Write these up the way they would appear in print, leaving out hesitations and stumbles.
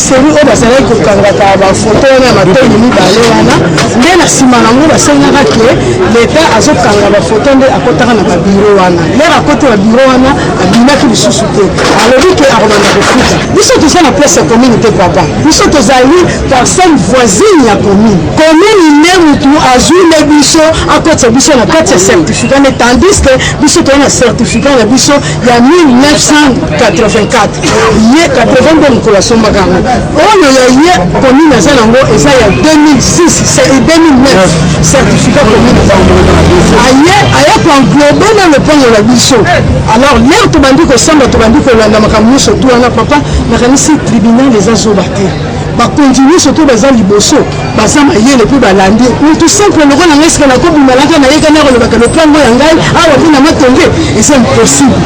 série au bazalaki kokangaka bafoto wana ya matoi mibale wana nde na nsima nango basengaka ke leta azokanga bafoto nde akotaka na babiro wana lere akoti babiro wana abimaki lisusu te alobi ke akomanda kofuta biso toza na place ya commune te papa biso tozali parcelle voisine ya commune nde mutu azwile biso akotisa biso na kati ya certificat ne tandis que biso toza na certificat na biso ya 1984 ye 80 nde mokolo asombaka yango oyo ya ye commune aza nango eza ya 2006 2009 certificat commune aye koenglobe na lopango na biso alors lere tobandi kosamba tobandi kolanda makambo nyonso tu wana papa nakanisi tribunal eza zoba te bakontinue surtout baza liboso baza mayele mpe balandi tout simple loko na ngai sika nakobimalaka nayekani akolobaka lopango ya ngai awa mpe na matonge eza impossible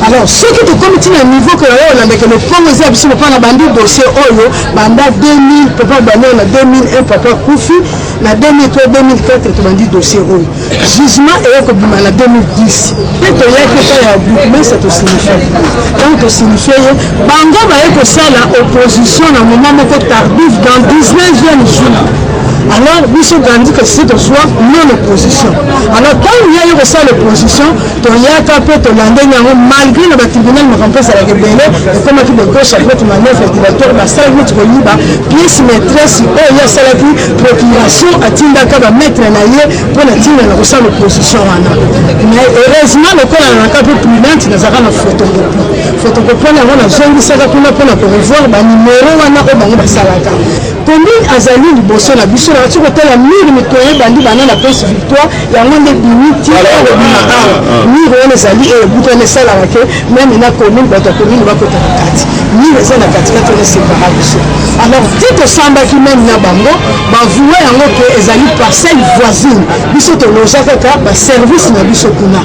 alors soki tokomi ntina niveau ke oyo olandaka lopango eza ya biso papa na bandi dossier oyo banda 2000 papa baneo na 2001 papa kufi na 2000 to 2004 tobandi dossier oyo jugement eyokobima na 2010 mpe toyaki epa ya bourgmestre tosignifie donc tosignifie ye bango baye kosala opposition na moment moko tardif dans 19 jeunes jours alors biso gandi que c'est soit non opposition alors quand il y a eu ça l'opposition to yaka pe to lande nyango malgré le tribunal makampo ça la rebelle et comme qui de gauche après tout manœuvre directeur ba ça nous ko liba pièce maîtresse o ya sala ki procuration atinda ka ba mettre na ye pour la tinda na ça l'opposition wana mais heureusement le col na ka peu prudente na zaka na photocopie na wana zongi saka kuna pour revoir ba numéro wana o bango ba salaka commune azali liboso na biso na tiko tala mire mitoye bandi bana na place victoire yango nde biniti mire wana ezali ebuto ne sala ke même na commune bato commune bakota na kati mire eza na kati kati na separa biso alors tito samba ki même na bango bavoué yango ke ezali parcelle voisine biso to loja kaka ba service na biso kuna